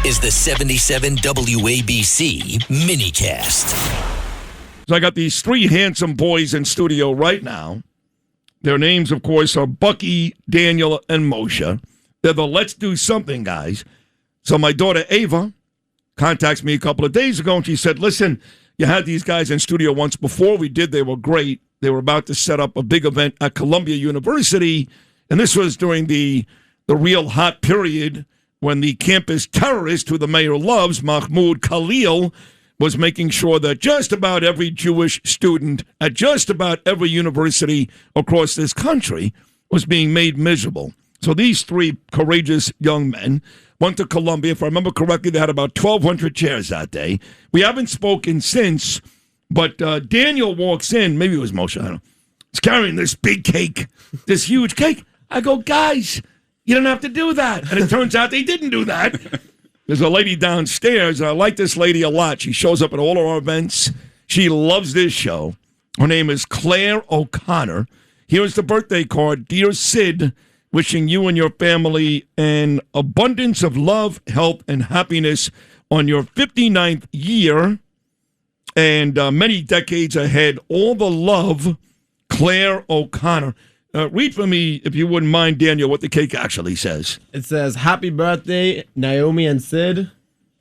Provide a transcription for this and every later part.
is the 77 WABC minicast. So I got these three handsome boys in studio right now. Their names, of course, are Bucky, Daniel, and Moshe. They're the Let's Do Something guys. So my daughter Ava contacts me a couple of days ago, and she said, listen, you had these guys in studio once before. We did. They were great. They were about to set up a big event at Columbia University, and this was during the real hot period when the campus terrorist who the mayor loves, Mahmoud Khalil, was making sure that just about every Jewish student at just about every university across this country was being made miserable. So these three courageous young men went to Columbia. If I remember correctly, they had about 1,200 chairs that day. We haven't spoken since, but Daniel walks in. Maybe it was Moshe. I don't know. He's carrying this big cake, this huge cake. I go, guys, you don't have to do that. And it turns out they didn't do that. There's a lady downstairs, and I like this lady a lot. She shows up at all of our events. She loves this show. Her name is Claire O'Connor. Here's the birthday card. Dear Sid, wishing you and your family an abundance of love, health, and happiness on your 59th year and many decades ahead. All the love, Claire O'Connor. Read for me, if you wouldn't mind, Daniel, what the cake actually says. It says, happy birthday, Naomi and Sid.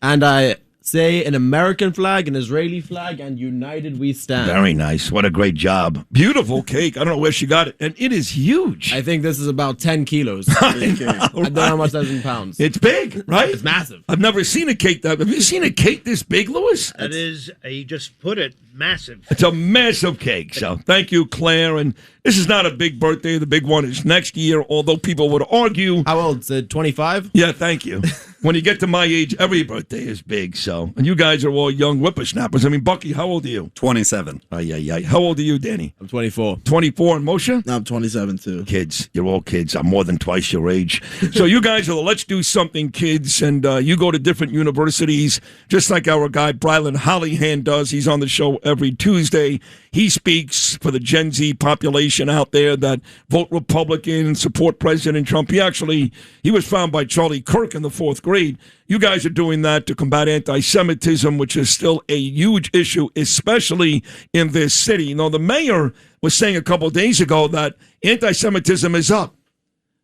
And I say an American flag, an Israeli flag, and united we stand. Very nice. What a great job. Beautiful cake. I don't know where she got it. And it is huge. I think this is about 10 kilos. I don't know how much that's in pounds. It's big, right? It's massive. I've never seen a cake that... Have you seen a cake this big, Louis? It is, you just put it, massive. It's a massive cake. So thank you, Claire. And this is not a big birthday. The big one is next year, although people would argue... How old? Sid, 25? Yeah, thank you. When you get to my age, every birthday is big. So, and you guys are all young whippersnappers. I mean, Bucky, how old are you? 27. How old are you, Danny? I'm 24. 24, and Moshe? I'm 27, too. Kids. You're all kids. I'm more than twice your age. So you guys are the Let's Do Something kids, and you go to different universities, just like our guy, Brylan Hollyhan, does. He's on the show every Tuesday. He speaks for the Gen Z population out there that vote Republican and support President Trump. He was found by Charlie Kirk in the 4th grade. You guys are doing that to combat anti-Semitism, which is still a huge issue, especially in this city. You know, the mayor was saying a couple of days ago that anti-Semitism is up.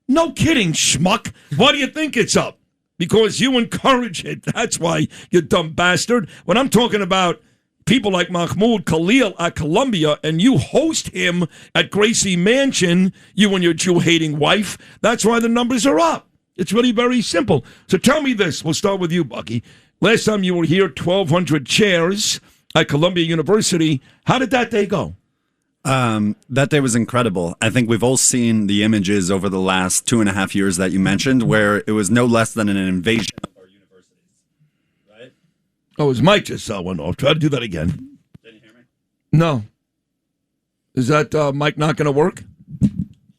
No kidding, schmuck. Why do you think it's up? Because you encourage it. That's why, you dumb bastard. When I'm talking about people like Mahmoud Khalil at Columbia, and you host him at Gracie Mansion, you and your Jew-hating wife, that's why the numbers are up. It's really very simple. So tell me this. We'll start with you, Bucky. Last time you were here, 1,200 chairs at Columbia University. How did that day go? That day was incredible. I think we've all seen the images over the last 2.5 years that you mentioned, where it was no less than an invasion of our universities. Right? Oh, his mic just went off. Try to do that again. Didn't you hear me? No. Is that mic not going to work?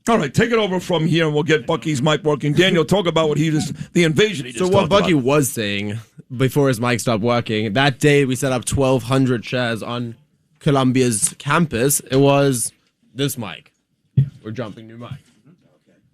All right, take it over from here, and we'll get Bucky's mic working. Daniel, talk about what the invasion he just talked So what Bucky about. was saying before his mic stopped working, that day we set up 1,200 chairs on Columbia's campus. It was this mic. We're jumping new mic.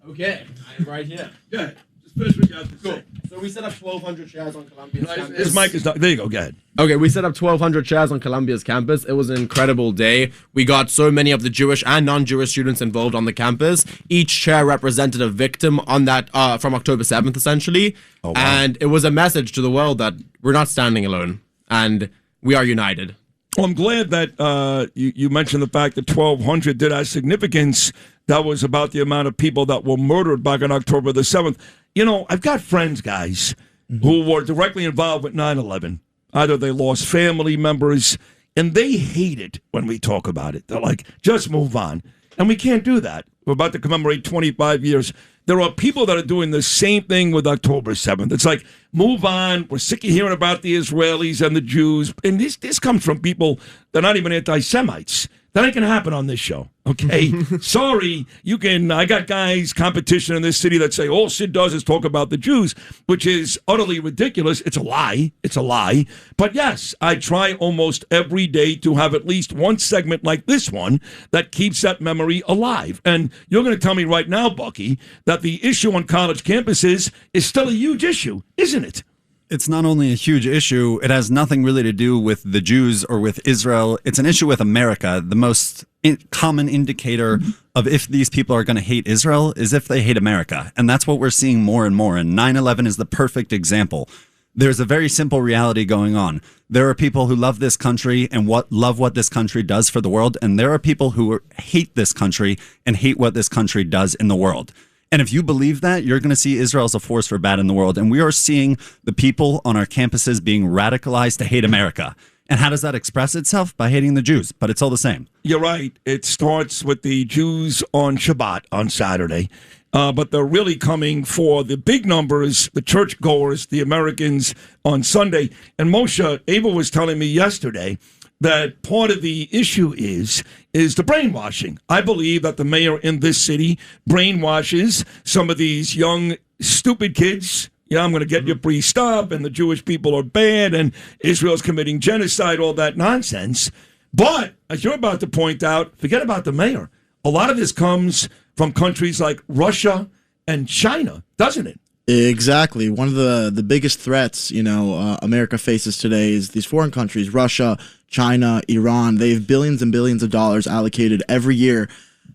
Okay, I am right here. Good. Just finish what you have to Cool. say. So we set up 1,200 chairs on Columbia's campus. His mic is not... There you go. Go ahead. Okay, we set up 1,200 chairs on Columbia's campus. It was an incredible day. We got so many of the Jewish and non-Jewish students involved on the campus. Each chair represented a victim on that from October 7th, essentially. Oh, wow. And it was a message to the world that we're not standing alone, and we are united. Well, I'm glad that you mentioned the fact that 1,200 did have significance. That was about the amount of people that were murdered back on October the 7th. You know, I've got friends, guys, who were directly involved with 9/11. Either they lost family members, and they hate it when we talk about it. They're like, just move on. And we can't do that. We're about to commemorate 25 years. There are people that are doing the same thing with October 7th. It's like, move on. We're sick of hearing about the Israelis and the Jews. And this comes from people that are not even anti-Semites. That ain't going to happen on this show, okay? Sorry, I got guys, competition in this city that say all Sid does is talk about the Jews, which is utterly ridiculous. It's a lie. It's a lie. But yes, I try almost every day to have at least one segment like this one that keeps that memory alive. And you're going to tell me right now, Bucky, that the issue on college campuses is still a huge issue, isn't it? It's not only a huge issue, it has nothing really to do with the Jews or with Israel. It's an issue with America. The most common indicator of if these people are going to hate Israel is if they hate America. And that's what we're seeing more and more. And 9/11 is the perfect example. There's a very simple reality going on. There are people who love this country and love what this country does for the world. And there are people who hate this country and hate what this country does in the world. And if you believe that, you're going to see Israel as a force for bad in the world. And we are seeing the people on our campuses being radicalized to hate America. And how does that express itself? By hating the Jews. But it's all the same. You're right. It starts with the Jews on Shabbat on Saturday. But they're really coming for the big numbers, the churchgoers, the Americans on Sunday. And Moshe, Abel was telling me yesterday that part of the issue is the brainwashing. I believe that the mayor in this city brainwashes some of these young, stupid kids. Yeah, I'm going to get your free stuff, and the Jewish people are bad, and Israel's committing genocide, all that nonsense. But, as you're about to point out, forget about the mayor. A lot of this comes from countries like Russia and China, doesn't it? Exactly. One of the biggest threats, America faces today is these foreign countries, Russia, China, Iran. They have billions and billions of dollars allocated every year,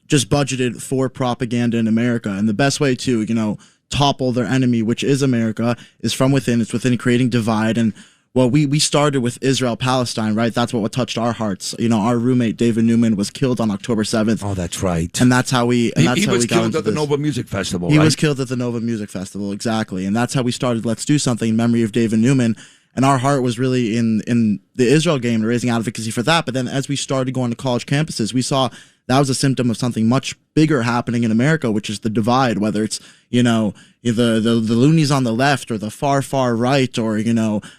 just budgeted for propaganda in America. And the best way to, topple their enemy, which is America, is from within. It's within creating divide. And well, we started with Israel-Palestine, right? That's what touched our hearts. Our roommate, David Newman, was killed on October 7th. Oh, that's right. And that's how we He was killed at the Nova Music Festival, He right? was killed at the Nova Music Festival, exactly. And that's how we started Let's Do Something in memory of David Newman. And our heart was really in the Israel game and raising advocacy for that. But then as we started going to college campuses, we saw that was a symptom of something much bigger happening in America, which is the divide, whether it's, the loonies on the left or the far, far right or,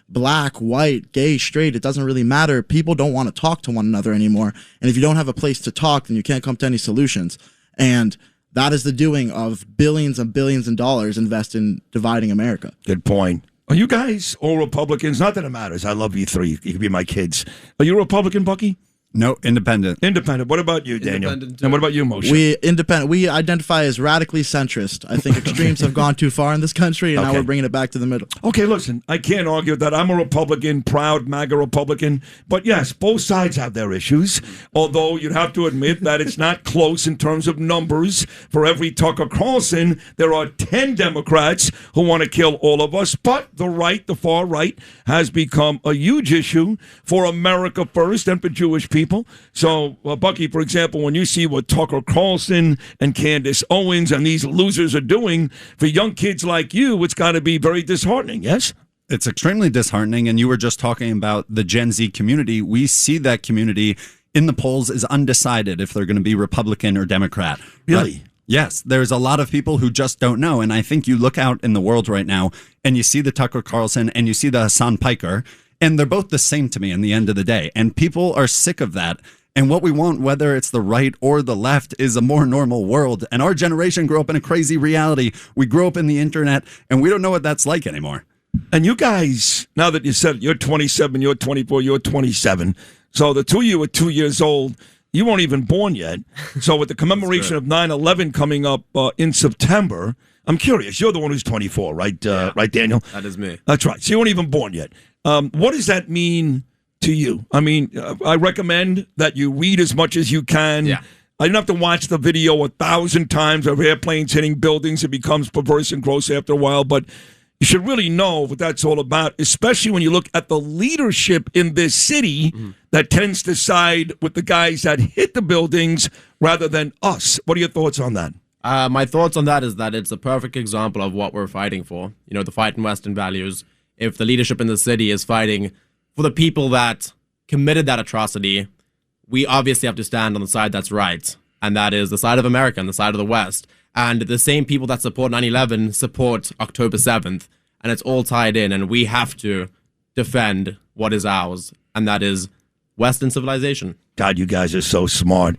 black, white, gay, straight. It doesn't really matter. People don't want to talk to one another anymore. And if you don't have a place to talk, then you can't come to any solutions. And that is the doing of billions and billions of dollars invest in dividing America. Good point. Are you guys all Republicans? Not that it matters. I love you three. You can be my kids. Are you a Republican, Bucky? No, independent. Independent. What about you, Daniel? Independent, And what about you, Moshe? We identify as radically centrist. I think extremes have gone too far in this country, and now we're bringing it back to the middle. Okay, listen, I can't argue with that. I'm a Republican, proud MAGA Republican. But yes, both sides have their issues, although you'd have to admit that it's not close in terms of numbers. For every Tucker Carlson, there are 10 Democrats who want to kill all of us. But the right, the far right, has become a huge issue for America first and for Jewish people. So, Bucky, for example, when you see what Tucker Carlson and Candace Owens and these losers are doing for young kids like you, it's got to be very disheartening, yes? It's extremely disheartening. And you were just talking about the Gen Z community. We see that community in the polls is undecided if they're going to be Republican or Democrat. Really? But yes, there's a lot of people who just don't know. And I think you look out in the world right now and you see the Tucker Carlson and you see the Hassan Piker. And they're both the same to me in the end of the day. And people are sick of that. And what we want, whether it's the right or the left, is a more normal world. And our generation grew up in a crazy reality. We grew up in the internet, and we don't know what that's like anymore. And you guys, now that you said it, you're 27, you're 24, you're 27. So the two of you are 2 years old. You weren't even born yet. So with the commemoration of 9/11 coming up in September, I'm curious. You're the one who's 24, right? Right, Daniel? That is me. That's right. So you weren't even born yet. What does that mean to you? I mean, I recommend that you read as much as you can. Yeah. I didn't have to watch the video 1,000 times of airplanes hitting buildings. It becomes perverse and gross after a while. But you should really know what that's all about, especially when you look at the leadership in this city that tends to side with the guys that hit the buildings rather than us. What are your thoughts on that? My thoughts on that is that it's a perfect example of what we're fighting for. The fight in Western values. If the leadership in the city is fighting for the people that committed that atrocity, we obviously have to stand on the side that's right. And that is the side of America and the side of the West. And the same people that support 9/11 support October 7th. And it's all tied in. And we have to defend what is ours. And that is Western civilization. God, you guys are so smart.